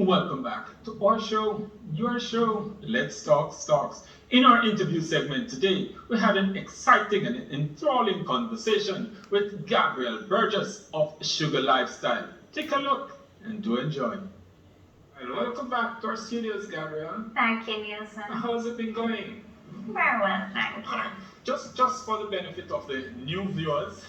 Welcome back to our show, your show, Let's Talk Stocks. In our interview segment today, we had an exciting and enthralling conversation with Gabriel Burgess of Suga Lifestyle. Take a look and do enjoy. And welcome back to our studios, Gabriel. Thank you, Neilson. How's it been going? Very well, thank you. Just for the benefit of the new viewers,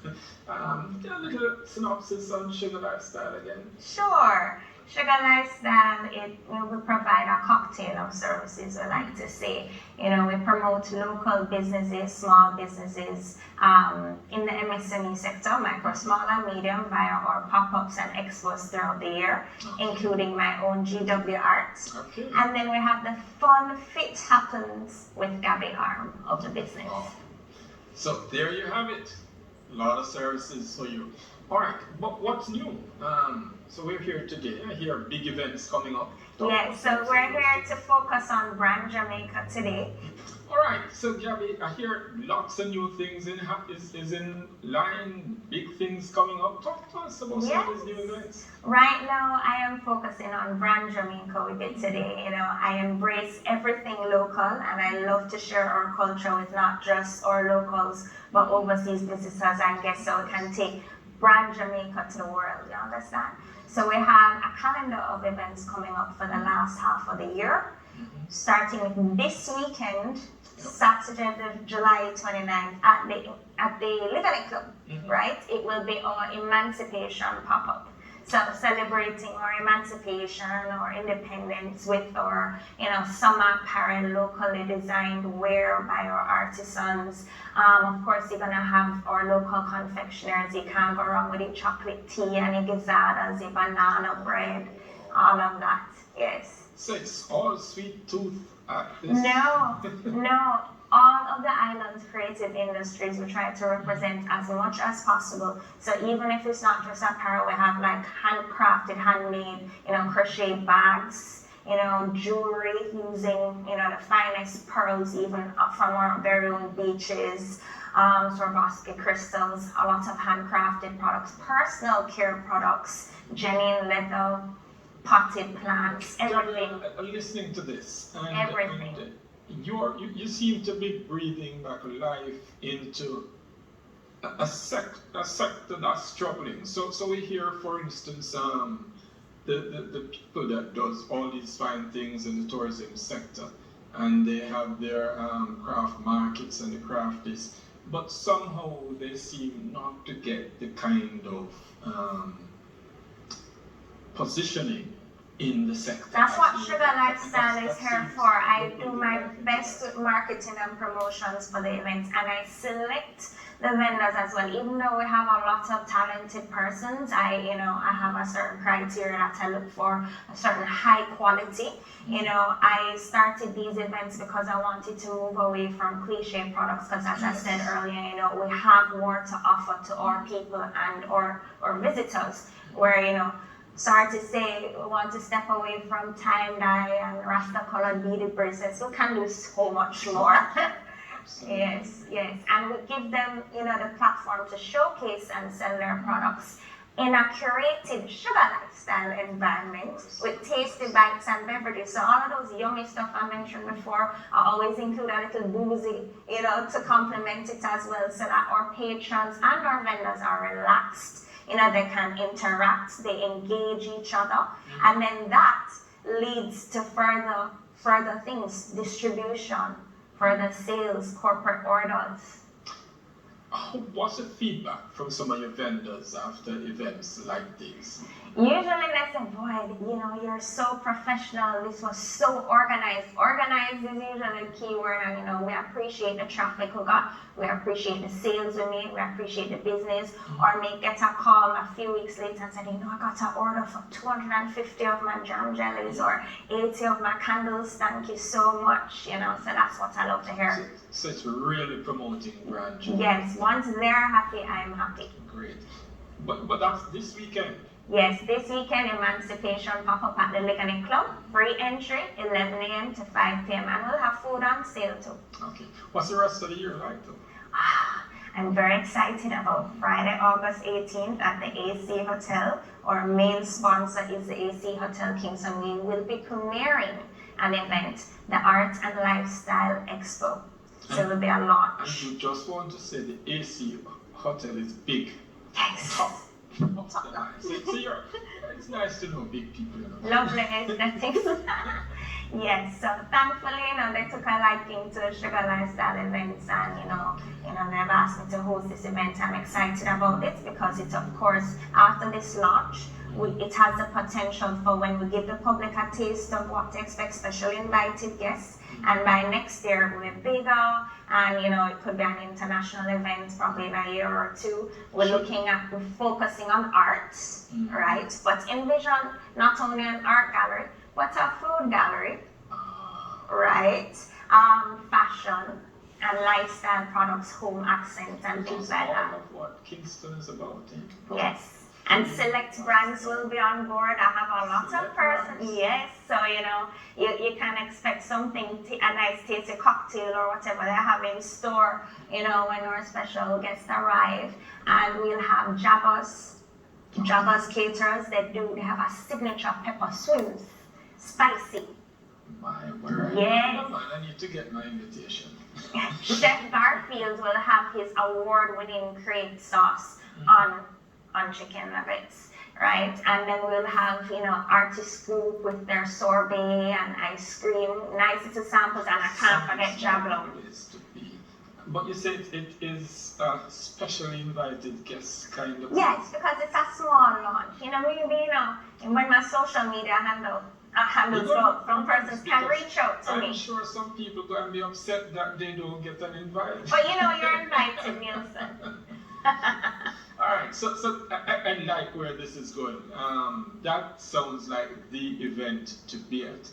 get a little synopsis on Suga Lifestyle again. Sure. Suga Lifestyle, we provide a cocktail of services, we like to say. We promote local businesses, small businesses in the MSME sector, micro, small and medium, via our pop-ups and expos throughout the year, including my own GW Art. Okay. And then we have the fun fit happens with Gabby arm of the business. Oh. So there you have it. A lot of services for you. All right, but what's new? So we're here today. I hear big events coming up. Yes, so we're here to focus on brand Jamaica today. All right, so Gabby, I hear lots of new things is in line, big things coming up. Talk to us about some of these new events. Right now, I am focusing on brand Jamaica with it today. I embrace everything local, and I love to share our culture with not just our locals, but overseas visitors and guests, so we can take brand Jamaica to the world, you understand? So we have a calendar of events coming up for the last half of the year, starting with this weekend, Saturday, July 29th, at the Liguanea Club, right? It will be our Emancipation pop-up. So celebrating our emancipation, our independence with our, summer apparel, locally designed wear by our artisans. Of course, you're gonna have our local confectioners. You can't go wrong with the chocolate tea and the gizadas, the banana bread, all of that. Yes. So it's all sweet tooth at this. No. All of the island's creative industries, we try to represent as much as possible. So even if it's not just apparel, we have like handcrafted, handmade, crochet bags, jewelry using, the finest pearls, even from our very own beaches, Swarovski crystals, a lot of handcrafted products, personal care products, genuine leather, potted plants, everything. I'm listening to this. And, everything. You seem to be breathing back life into a sector that's struggling. So we hear, for instance, the people that does all these fine things in the tourism sector, and they have their craft markets and the crafties, but somehow they seem not to get the kind of positioning in the sector. That's what Suga Lifestyle is here for. I do my best with marketing and promotions for the events, and I select the vendors as well. Even though we have a lot of talented persons, I have a certain criteria that I look for, a certain high quality. I started these events because I wanted to move away from cliche products, because as I said earlier, we have more to offer to our people and our visitors, where, sorry to say, we want to step away from tie-dye and rasta-colored beaded bracelets. We can do so much more. Yes. And we give them, the platform to showcase and sell their products in a curated Suga Lifestyle environment with tasty bites and beverages. So all of those yummy stuff I mentioned before, I always include a little boozy, to complement it as well, so that our patrons and our vendors are relaxed. They can interact, they engage each other, and then that leads to further things, distribution, further sales, corporate orders. What's the feedback from some of your vendors after events like these? Usually they say, boy, you're so professional, this was so organized. Organized is usually the key word, and we appreciate the traffic we got, we appreciate the sales we made, we appreciate the business, or may get a call a few weeks later and say, I got an order for 250 of my jam jellies or 80 of my candles, thank you so much, so that's what I love to hear. So it's really promoting brand. Yes, once they're happy, I'm happy. Great. But that's this weekend. Yes, this weekend, Emancipation pop-up at the Liguanea Club. Free entry, 11 a.m. to 5 p.m. And we'll have food on sale too. Okay. What's the rest of the year like though? I'm very excited about Friday, August 18th at the AC Hotel. Our main sponsor is the AC Hotel Kingston. We will be premiering an event, the Art and Lifestyle Expo. So it will be a launch. And you just want to say the AC Hotel is big. Yes. Top. So it's nice to know big people. Lovely aesthetics. Yes, so thankfully, they took a liking to Suga Lifestyle events, and they've asked me to host this event. I'm excited about it because it's, of course, after this launch, it has the potential for when we give the public a taste of what to expect, special invited guests, and by next year we'll be bigger, and it could be an international event probably in a year or two. We're focusing on art, right? But envision not only an art gallery, but a food gallery, right? Fashion and lifestyle products, home accents, and things like that. All of what Kingston is about. Yes. And select brands will be on board. I have a lot of persons. Yes, so you can expect something, a nice tasty cocktail or whatever they have in store, when our special guests arrive. And we'll have Jabbas caterers. They have a signature pepper swims, spicy. My word. Yes. Come on, I need to get my invitation. Chef Garfield will have his award-winning create sauce on chicken nuggets, right? And then we'll have, artist group with their sorbet and ice cream, nice little samples, and I can't forget Jablum. But you said it is a specially invited guest kind of. Yes, because it's a small launch. When my social media handles go from persons can reach out to me. I'm sure some people are going to be upset that they don't get an invite. But you're invited, Neilson. Alright, so I like where this is going. That sounds like the event to be at,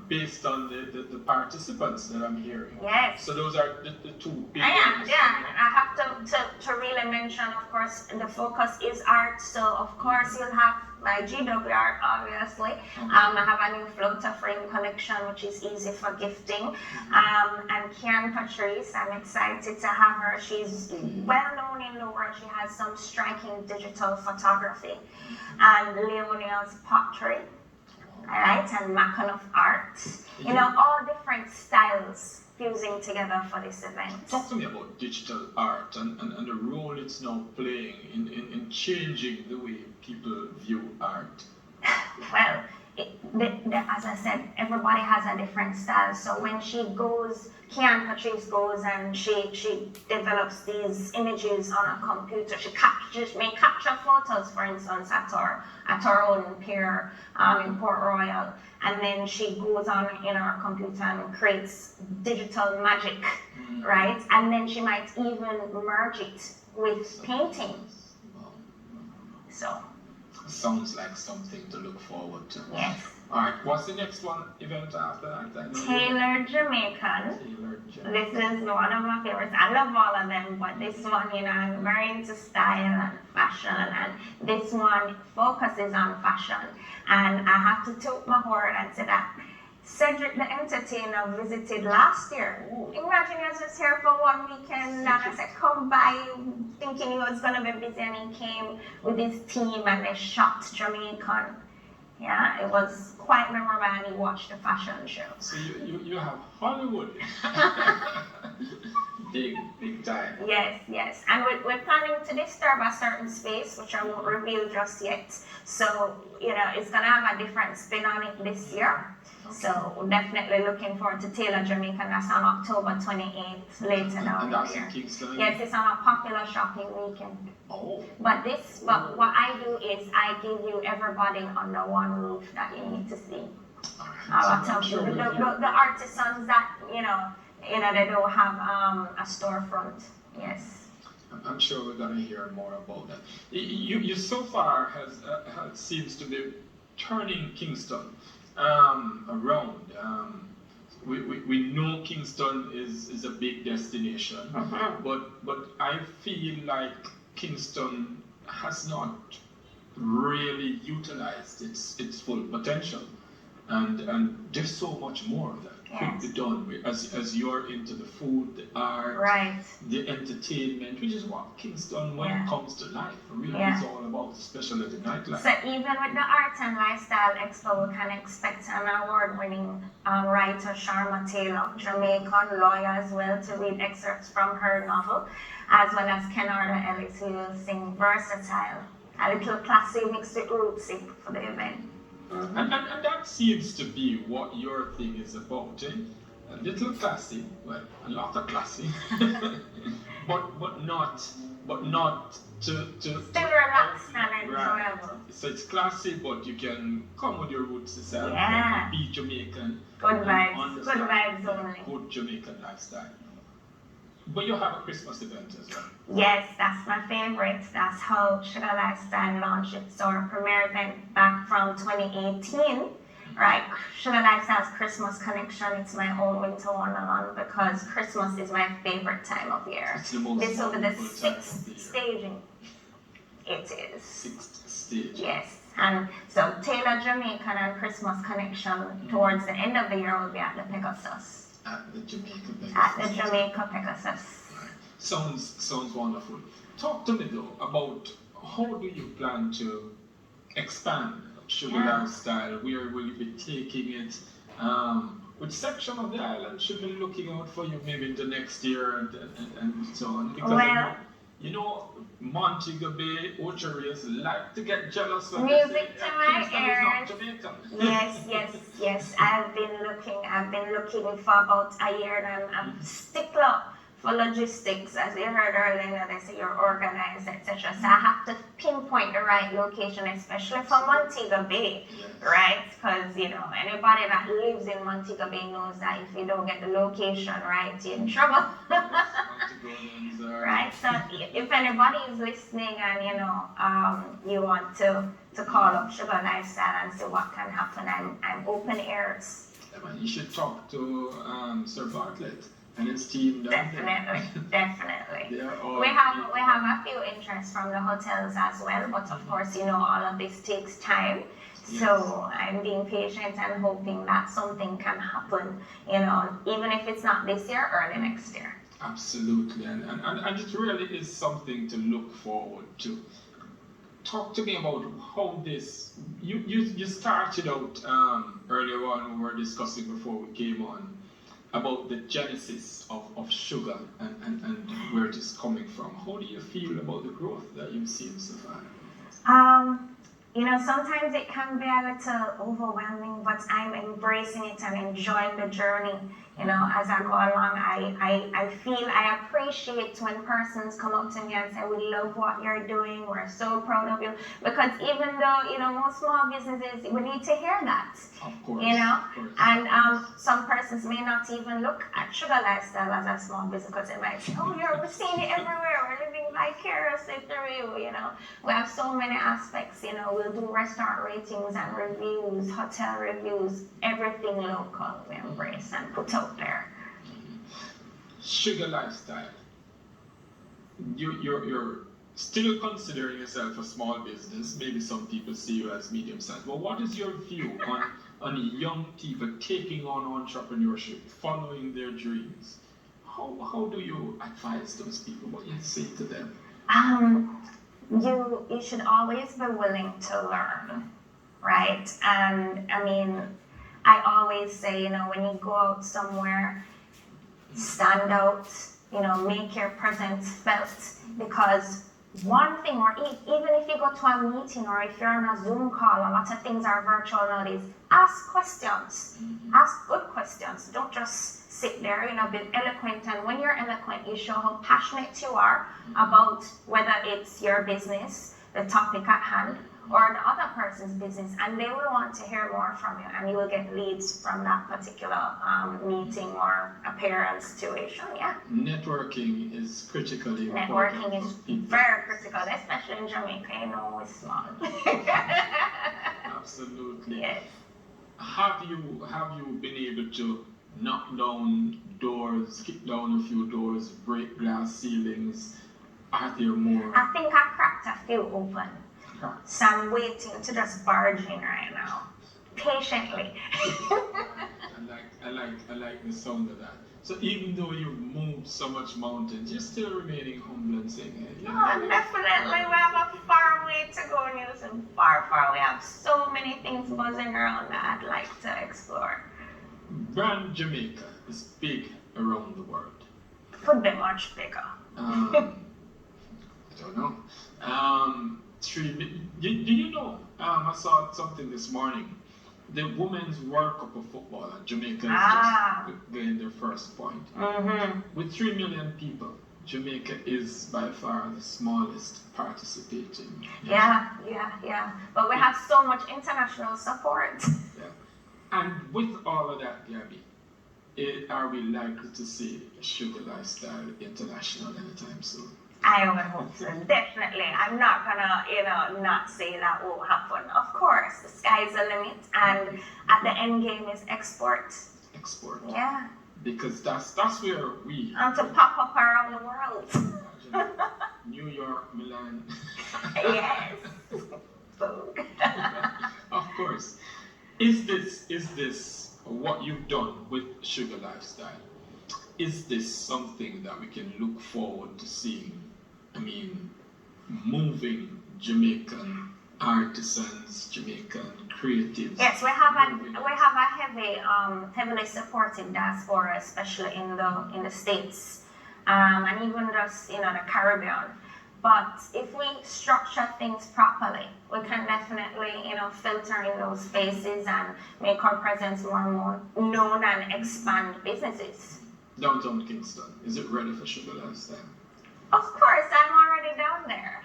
based on the participants that I'm hearing. Yes. So those are the two big ones. I have to really mention, of course, the focus is art. So, of course, you'll have my GW art, obviously. I have a new floater frame collection, which is easy for gifting. And Karen Patrice, I'm excited to have her. She's well known in the world. She has some striking digital photography. And Leoneel's pottery, all right, and Mackinoff art. All different styles fusing together for this event. Talk to me about digital art and the role it's now playing in changing the way people view art. Well, as I said, everybody has a different style. So when Kian Patrice goes and she develops these images on a computer. She may capture photos, for instance, at our own pier in Port Royal, and then she goes on in our computer and creates digital magic, right? And then she might even merge it with painting. So. Sounds like something to look forward to. Yes. Alright, what's the next event after that? Tailored Jamaican. This is one of my favorites. I love all of them, but this one, I'm very into style and fashion, and this one focuses on fashion. And I have to toot my horn and say that Cedric the Entertainer visited last year. Imagine he was just here for one weekend, and I said, come by, thinking he was going to be busy, and he came with his team and they shot Jamaican. Yeah, it was quite memorable, and he watched the fashion show. So you have Hollywood. Big time. Yes. And we're planning to disturb a certain space, which I won't reveal just yet. So, it's going to have a different spin on it this year. Okay. So we're definitely looking forward to Taylor Jamaican. That's on October 28th, later down and that's here. In Kingston? Yes, it's on a popular shopping weekend. Oh. But what I do is I give you everybody under one roof that you need to see. The artisans that, they don't have a storefront. Yes. I'm sure we're going to hear more about that. You so far seems to be turning Kingston around. We know Kingston is a big destination, but I feel like Kingston has not really utilized its full potential, and there's so much more of that. could be done with, as you're into the food, the art, right, the entertainment, which is what Kingston, when it comes to life, really is all about, especially the nightlife. So even with the Art and Lifestyle Expo, we can expect an award-winning writer, Sharma Taylor, Jamaican lawyer as well, to read excerpts from her novel, as well as Kenarda Ellis, who will sing versatile, a little classy mixed with rootsy for the event. And that seems to be what your thing is about, eh? A little classy, well, a lot of classy, but not to still relaxed and enjoyable. So it's classy, but you can come with your roots yourself, be Jamaican, good vibes only, good Jamaican lifestyle. But you have a Christmas event as well. Yes, that's my favorite. That's how Suga Lifestyle launched its our premiere event back from 2018. Right, Suga Lifestyle's Christmas Connection. It's my own winter wonderland because Christmas is my favorite time of year. It's the most this will be the wonderful sixth staging. It is. Sixth stage. Yes, and so Taylor Jamaican and Christmas Connection towards the end of the year will be at the Pegasus. At the Jamaica Pegasus. At the Jamaica Pegasus. Right. Sounds wonderful. Talk to me though about how do you plan to expand Suga Lifestyle? Where will you be taking it? Which section of the island should be looking out for you maybe in the next year and so on? Because you know, Montego Bay, Ocheries like to get jealous when music they say, to my ears. Yes. I've been looking for about a year now. I'm stickler for logistics, as you heard earlier. They say you're organized, etc. So I have to pinpoint the right location, especially for Montego Bay, right? Because anybody that lives in Montego Bay knows that if you don't get the location right, you're in trouble. Right, so if anybody is listening and you want to call up Suga Lifestyle and see what can happen, I'm open ears. You should talk to Sir Bartlett and his team. Definitely. We have a few interests from the hotels as well, but of course all of this takes time. Yes. So I'm being patient and hoping that something can happen, even if it's not this year, early next year. Absolutely, and it really is something to look forward to. Talk to me about how this, you started out earlier on, we were discussing before we came on, about the genesis of Suga and where it is coming from. How do you feel about the growth that you've seen so far? Sometimes it can be a little overwhelming, but I'm embracing it and enjoying the journey. As I go along, I appreciate when persons come up to me and say, we love what you're doing, we're so proud of you. Because even though, most small businesses, we need to hear that. Of course. And some persons may not even look at Suga Lifestyle as a small business because they might say, we're seeing it everywhere, we're living vicariously through you. We have so many aspects, we'll do restaurant ratings and reviews, hotel reviews, everything local we embrace and put out there. Suga Lifestyle. You're still considering yourself a small business. Maybe some people see you as medium sized. But what is your view on young people taking on entrepreneurship, following their dreams? How do you advise those people? What do you say to them? You should always be willing to learn, right? And I always say, when you go out somewhere, stand out, make your presence felt, because one thing, or even if you go to a meeting or if you're on a Zoom call, a lot of things are virtual nowadays, ask questions, ask good questions. Don't just sit there, be eloquent, and when you're eloquent, you show how passionate you are about whether it's your business, the topic at hand, or the other person's business, and they will want to hear more from you, and you will get leads from that particular meeting or appearance situation. Networking is critically important. Networking is very critical, especially in Jamaica. It's small. Absolutely. Yes. Have you been able to knock down doors, kick down a few doors, break glass ceilings? Are there more? I think I cracked a few open. So I'm waiting to just barge in right now. patiently. I like the sound of that. So even though you've moved so much mountains, you're still remaining humble and saying, hey, Oh, definitely. We have a far way to go, Neilson. Far, far. We have so many things buzzing around that I'd like to explore. Brand Jamaica is big around the world. Could be much bigger. I don't know. Do you know? I saw something this morning. The Women's World Cup of Football at Jamaica is just getting their first point. Mm-hmm. With 3 million people, Jamaica is by far the smallest participating nation. Yeah. But we have so much international support. Yeah. And with all of that, Gabby, are we likely to see Suga Lifestyle International anytime soon? I would hope so, definitely. I'm not gonna, not say that won't happen. Of course, the sky's the limit, and at the end game is export. Export. Yeah. Because that's where we. And to pop up around the world. New York, Milan. Yes. Vogue. Of course. Is this what you've done with Suga Lifestyle? Is this something that we can look forward to seeing? I mean, moving Jamaican artisans, Jamaican creatives. Yes, we have a heavily supported diaspora, especially in the States, and even just the Caribbean. But if we structure things properly, we can definitely filter in those spaces and make our presence more and more known and expand businesses. Downtown Kingston, is it ready for Suga Lifestyle? Of course, I'm already down there.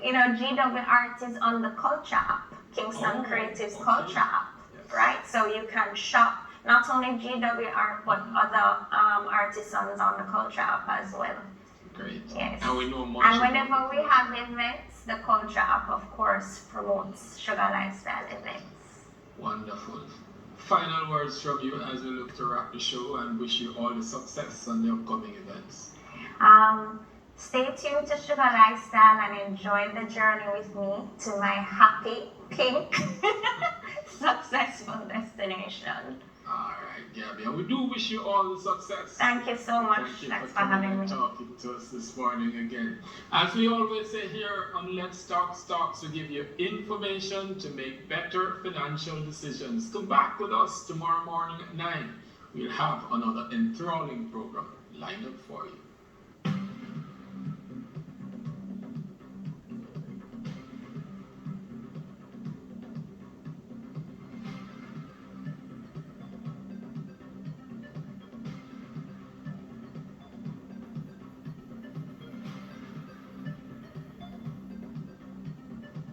GW Art is on the Culture app, Kingston Creatives Culture app, right? So you can shop not only GW Art, but other artisans on the Culture app as well. Great. Yes. And we know much. And whenever we have events, the Culture app, of course, promotes Suga Lifestyle events. Wonderful. Final words from you as we look to wrap the show and wish you all the success on the upcoming events. Stay tuned to Suga Lifestyle and enjoy the journey with me to my happy, pink, successful destination. All right, Gabby, and we do wish you all the success. Thank you so much. Thanks for having me. Talking to us this morning again. As we always say here on Let's Talk Stocks, we give you information to make better financial decisions. Come back with us tomorrow morning at 9. We'll have another enthralling program lined up for you.